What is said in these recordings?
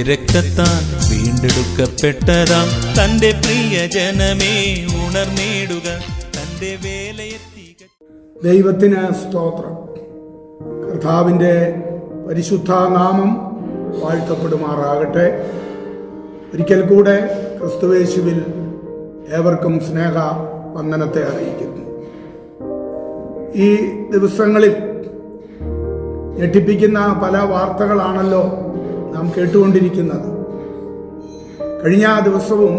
രക്തത്താൽ വീണ്ടെടുക്കപ്പെട്ടതാം തന്റെ പ്രിയ ജനമേ ഉണർന്നിടുക, തന്റെ വേലയെത്തിക. ദൈവത്തിന് സ്തോത്രം. കർത്താവിൻ്റെ പരിശുദ്ധ നാമം വാഴ്ത്തപ്പെടുമാറാകട്ടെ. ഒരിക്കൽ കൂടെ ക്രിസ്തുയേശുവിൽ ഏവർക്കും സ്നേഹ വന്ദനത്തെ അറിയിക്കുന്നു. ഈ ദിവസങ്ങളിൽ ഞെട്ടിപ്പിക്കുന്ന പല വാർത്തകളാണല്ലോ നാം കേട്ടുകൊണ്ടിരിക്കുന്നത്. കഴിഞ്ഞ ദിവസവും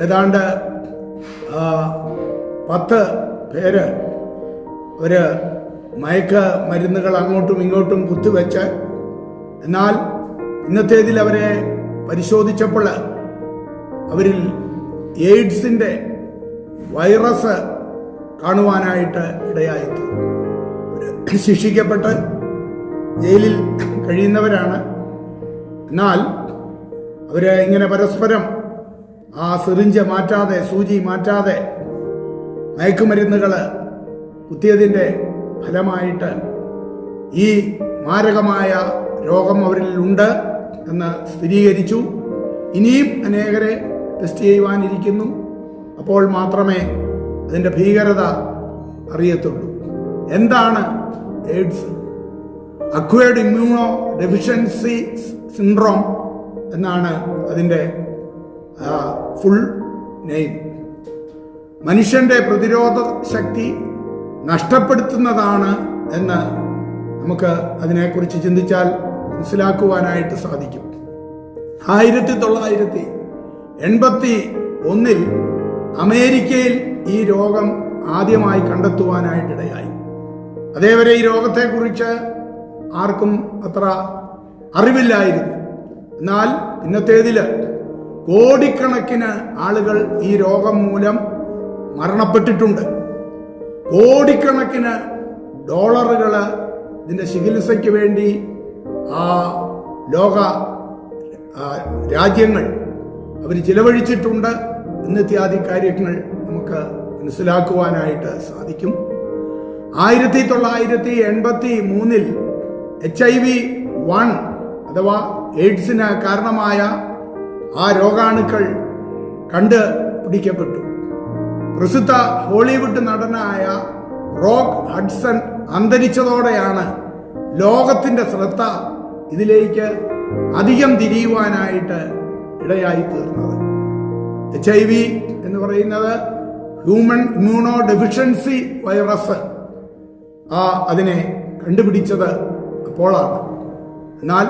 ഏതാണ്ട് 10 പേര് ഒരു മയക്ക മരുന്നുകൾ അങ്ങോട്ടും ഇങ്ങോട്ടും കുത്തിവെച്ച്, എന്നാൽ ഇന്നത്തേതിൽ അവരെ പരിശോധിച്ചപ്പോൾ അവരിൽ എയ്ഡ്സിൻ്റെ വൈറസ് കാണുവാനായിട്ട് ഇടയായിത്തു. ശിക്ഷിക്കപ്പെട്ട് ജയിലിൽ കഴിയുന്നവരാണ്. എന്നാൽ അവര് ഇങ്ങനെ പരസ്പരം ആ സിറിഞ്ച് മാറ്റാതെ, സൂചി മാറ്റാതെ മയക്കുമരുന്നുകൾ കുത്തിയതിൻ്റെ ഫലമായിട്ട് ഈ മാരകമായ രോഗം അവരിൽ ഉണ്ട് എന്ന് സ്ഥിരീകരിച്ചു. ഇനിയും അനേകരെ ടെസ്റ്റ് ചെയ്യുവാനിരിക്കുന്നു. അപ്പോൾ മാത്രമേ അതിൻ്റെ ഭീകരത അറിയത്തുള്ളൂ. എന്താണ് AIDS? Acquired immuno deficiency syndrome എന്നാണ് അതിൻ്റെ ഫുൾ നെയിം. മനുഷ്യൻ്റെ പ്രതിരോധ ശക്തി നഷ്ടപ്പെടുത്തുന്നതാണ് എന്ന് നമുക്ക് അതിനെക്കുറിച്ച് ചിന്തിച്ചാൽ മനസ്സിലാക്കുവാനായിട്ട് സാധിക്കും. 1981 അമേരിക്കയിൽ ഈ രോഗം ആദ്യമായി കണ്ടെത്തുവാനായിട്ടിടയായി. അതേവരെ ഈ രോഗത്തെക്കുറിച്ച് ആർക്കും അത്ര അറിവില്ലായിരുന്നു. എന്നാൽ ഇന്നത്തേതിൽ കോടിക്കണക്കിന് ആളുകൾ ഈ രോഗം മൂലം മരണപ്പെട്ടിട്ടുണ്ട്. കോടിക്കണക്കിന് ഡോളറുകൾ ഇതിൻ്റെ ചികിത്സയ്ക്ക് വേണ്ടി ലോക രാജ്യങ്ങൾ അവർ ചിലവഴിച്ചിട്ടുണ്ട് എന്നിത്യാദി കാര്യങ്ങൾ നമുക്ക് മനസ്സിലാക്കുവാനായിട്ട് സാധിക്കും. 1983 HIV-1 അഥവാ എയ്ഡ്സിന് കാരണമായ ആ രോഗാണുക്കൾ കണ്ടുപിടിക്കപ്പെട്ടു. പ്രസിദ്ധ ഹോളിവുഡ് നടനായ റോക്ക് ഹഡ്സൺ അന്തരിച്ചതോടെയാണ് ലോകത്തിൻ്റെ ശ്രദ്ധ ഇതിലേക്ക് അധികം തിരിയുവാനായിട്ട് ഇടയായി തീർന്നത്. HIV എന്ന് ഹ്യൂമൻ ഇമ്മ്യൂണോ ഡെഫിഷ്യൻസി വൈറസ് അതിനെ കണ്ടുപിടിച്ചത് അപ്പോഴാണ്. എന്നാൽ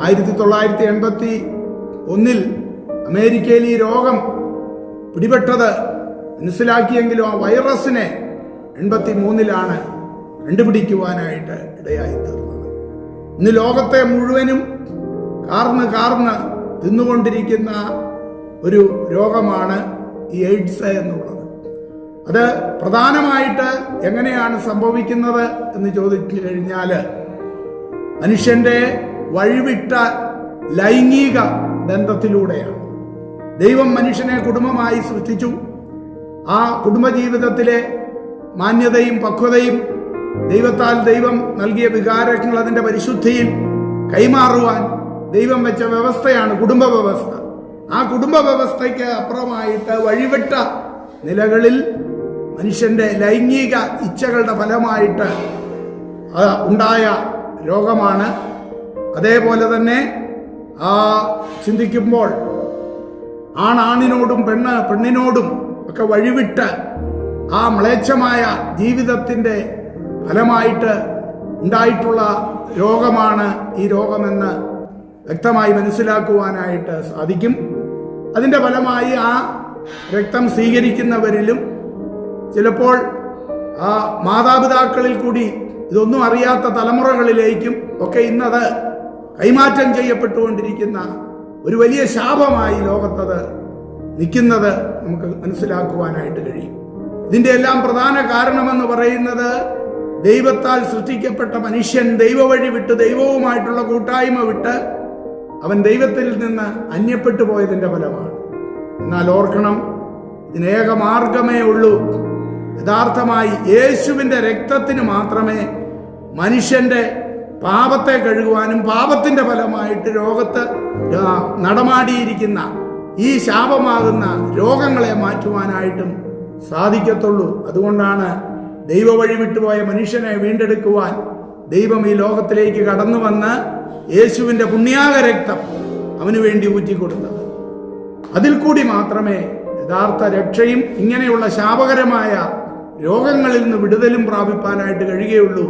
1981 അമേരിക്കയിൽ ഈ രോഗം പിടിപെട്ടത് മനസ്സിലാക്കിയെങ്കിലും ആ വൈറസിനെ 83 കണ്ടുപിടിക്കുവാനായിട്ട് ഇടയായി തീർന്നത്. ഇന്ന് ലോകത്തെ മുഴുവനും കാർന്ന് തിന്നുകൊണ്ടിരിക്കുന്ന ഒരു രോഗമാണ് ഈ എയ്ഡ്സ് എന്നുള്ളത്. അത് പ്രധാനമായിട്ട് എങ്ങനെയാണ് സംഭവിക്കുന്നത് എന്ന് ചോദിച്ചു കഴിഞ്ഞാൽ, മനുഷ്യന്റെ വഴിവിട്ട ലൈംഗിക ബന്ധത്തിലൂടെയാണ്. ദൈവം മനുഷ്യനെ കുടുംബമായി സൃഷ്ടിച്ചു. ആ കുടുംബജീവിതത്തിലെ മാന്യതയും പക്വതയും ദൈവത്താൽ ദൈവം നൽകിയ വികാരങ്ങൾ അതിൻ്റെ പരിശുദ്ധിയിൽ കൈമാറുവാൻ ദൈവം വെച്ച വ്യവസ്ഥയാണ് കുടുംബ വ്യവസ്ഥ. ആ കുടുംബ വ്യവസ്ഥയ്ക്ക് അപ്പുറമായിട്ട് വഴിവിട്ട നിലകളിൽ മനുഷ്യന്റെ ലൈംഗിക ഇച്ഛകളുടെ ഫലമായിട്ട് ഉണ്ടായ രോഗമാണ്. അതേപോലെ തന്നെ ചിന്തിക്കുമ്പോൾ ആണിനോടും പെണ്ണിനോടും ഒക്കെ വഴിവിട്ട് ആ മ്ലേച്ഛമായ ജീവിതത്തിൻ്റെ ഫലമായിട്ട് ഉണ്ടായിട്ടുള്ള രോഗമാണ് ഈ രോഗമെന്ന് വ്യക്തമായി മനസ്സിലാക്കുവാനായിട്ട് സാധിക്കും. അതിൻ്റെ ഫലമായി ആ രക്തം സ്വീകരിക്കുന്നവരിലും ചിലപ്പോൾ ആ മാതാപിതാക്കളിൽ കൂടി ഇതൊന്നും അറിയാത്ത തലമുറകളിലേക്കും ഒക്കെ ഇന്നത് കൈമാറ്റം ചെയ്യപ്പെട്ടുകൊണ്ടിരിക്കുന്ന ഒരു വലിയ ശാപമായി ലോകത്തത് നിൽക്കുന്നത് നമുക്ക് മനസ്സിലാക്കുവാനായിട്ട് കഴിയും. ഇതിൻ്റെ എല്ലാം പ്രധാന കാരണമെന്ന് പറയുന്നത് ദൈവത്താൽ സൃഷ്ടിക്കപ്പെട്ട മനുഷ്യൻ ദൈവവഴി വിട്ട്, ദൈവവുമായിട്ടുള്ള കൂട്ടായ്മ വിട്ട് അവൻ ദൈവത്തിൽ നിന്ന് അന്യപ്പെട്ടു പോയതിൻ്റെ ഫലമാണ്. എന്നാൽ ഓർക്കണം, ഇതിനേക മാർഗമേ ഉള്ളൂ. യഥാർത്ഥമായി യേശുവിൻ്റെ രക്തത്തിന് മാത്രമേ മനുഷ്യന്റെ പാപത്തെ കഴുകുവാനും പാപത്തിന്റെ ഫലമായിട്ട് രോഗത്ത് നടമാടിയിരിക്കുന്ന ഈ ശാപമാകുന്ന രോഗങ്ങളെ മാറ്റുവാനായിട്ടും സാധിക്കത്തുള്ളൂ. അതുകൊണ്ടാണ് ദൈവ വഴി വിട്ടുപോയ മനുഷ്യനെ വീണ്ടെടുക്കുവാൻ ദൈവം ഈ ലോകത്തിലേക്ക് കടന്നു വന്ന് യേശുവിൻ്റെ പുണ്യാക രക്തം അവന് വേണ്ടി ഊറ്റിക്കൊടുത്തത്. അതിൽ കൂടി മാത്രമേ യഥാർത്ഥ രക്ഷയും ഇങ്ങനെയുള്ള ശാപകരമായ രോഗങ്ങളിൽ നിന്ന് വിടുതലും പ്രാപിപ്പാനായിട്ട് കഴിയുകയുള്ളൂ.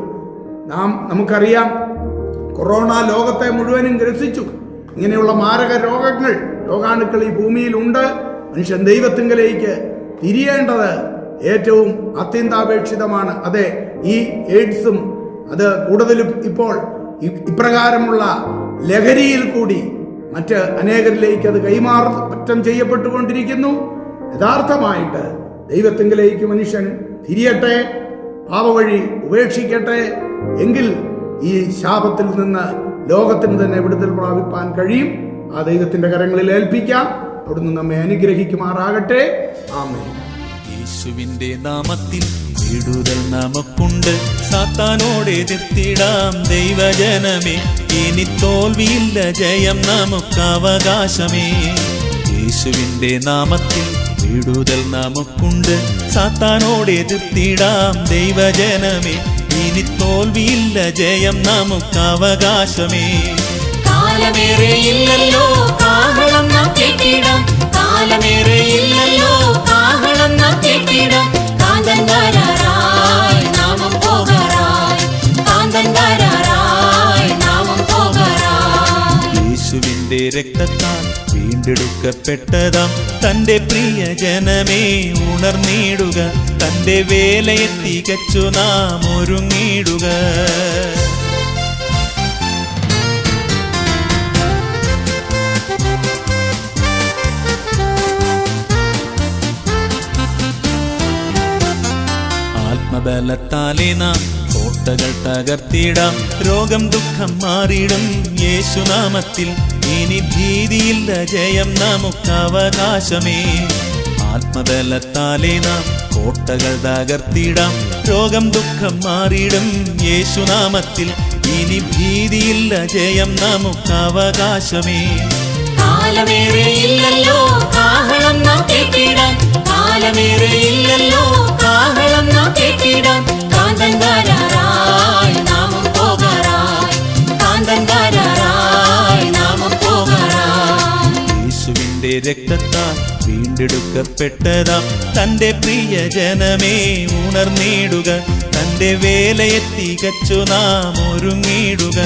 നമുക്കറിയാം, കൊറോണ ലോകത്തെ മുഴുവനും ഗ്രസിച്ചു. ഇങ്ങനെയുള്ള മാരക രോഗാണുക്കൾ ഈ ഭൂമിയിലുണ്ട്. മനുഷ്യൻ ദൈവത്തിങ്കലേക്ക് തിരിയേണ്ടത് ഏറ്റവും അത്യന്താപേക്ഷിതമാണ്. അതെ, ഈ എയ്ഡ്സും അത് കൂടുതലും ഇപ്പോൾ ഇപ്രകാരമുള്ള ലഹരിയിൽ കൂടി മറ്റ് അനേകരിലേക്ക് അത് കൈമാറ്റം ചെയ്യപ്പെട്ടുകൊണ്ടിരിക്കുന്നു. യഥാർത്ഥമായിട്ട് ദൈവത്തിങ്കലേക്ക് മനുഷ്യൻ തിരിയട്ടെ, പാപവഴി ഉപേക്ഷിക്കട്ടെ, എങ്കിൽ ഈ ശാപത്തിൽ നിന്ന് ലോകത്തിന് തന്നെ വിടുതൽ പ്രാപിപ്പാൻ കഴിയും. ആ ദൈവത്തിന്റെ കരങ്ങളിൽ ഏൽപ്പിക്കാം. അവിടുന്ന് നമ്മെ അനുഗ്രഹിക്കുമാറാകട്ടെ. ആമേൻ. യേശുവിന്റെ നാമത്തിൽ വിടുതൽ നമുക്കുണ്ട്. സാത്താനോട് എതിർത്തിടാം ദൈവജനമേ, ഇനി തോൽവിയില്ല, ജയം നമുക്ക് അവകാശമേ. യേശുവിന്റെ നാമത്തിൽ വിടുതൽ നമുക്കുണ്ട്. സാത്താനോട് എതിർത്തിടാം ദൈവജനമേ, ഇനി തോൽവിയില്ല, ജയം നമുക്ക് അവകാശമേ. കാലമേറെയില്ലല്ലോ കാഹളം നാം കേട്ടിടാം, കാലമേറെയില്ലല്ലോ കാഹളം നാം കേട്ടിടാം. കാന്തൻ വരാറായി നാമം പോകാറായി, കാന്തൻ വരാറായി നാമം പോകാറായി. യേശുവിന്റെ രക്തത്താൽ വീണ്ടെടുക്കപ്പെട്ടതാം തന്റെ പ്രിയ ജനമേ ഉണർന്നിടുക, തന്റെ വേലയെ തികച്ചു നാം ഒരുങ്ങിടുക. ആത്മബലത്താലെ നാം കോട്ടകൾ തകർത്തിടാം, രോഗം ദുഃഖം മാറിയിടും യേശുനാമത്തിൽ. ഇനി ഭീതിയില്ല, ജയം നമുക്ക് അവകാശമേ. ആത്മബലത്താലെ നാം കോട്ടകൾ തകർത്തിടാം, രോഗം ദുഃഖം മാറിയിടും യേശുനാമത്തിൽ. ഇനി ഭീതിയില്ല, ജയം നമുക്ക് അവകാശമേ. കാലമേറെയില്ലല്ലോ കാഹളം നാം കേട്ടിടാം, കാലമേറെയില്ലല്ലോ കാഹളം നാം കേട്ടിടാം. കാന്തൻ വരാറായി നാമം പോകാറായി, കാന്തൻ വരാറായി നാമം പോകാറായി. യേശുവിന്റെ രക്തത്താൽ വീണ്ടെടുക്കപ്പെട്ടതാം തന്റെ പ്രിയ ജനമേ ഉണർന്നിടുക, തന്റെ വേലയെ തികച്ചു നാം ഒരുങ്ങിടുക.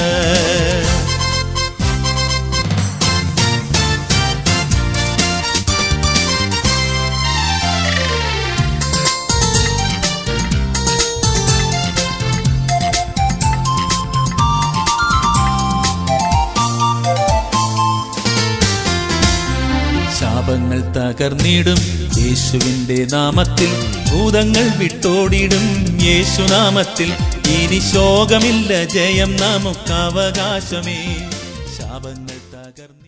ശാപങ്ങൾ തകർന്നിടും യേശുവിന്റെ നാമത്തിൽ, ഭൂതങ്ങൾ വിട്ടോടിടും യേശുനാമത്തിൽ. ഇനി ശോകമില്ല, ജയം നമുക്ക് അവകാശമേ. ശാപങ്ങൾ തകർന്നു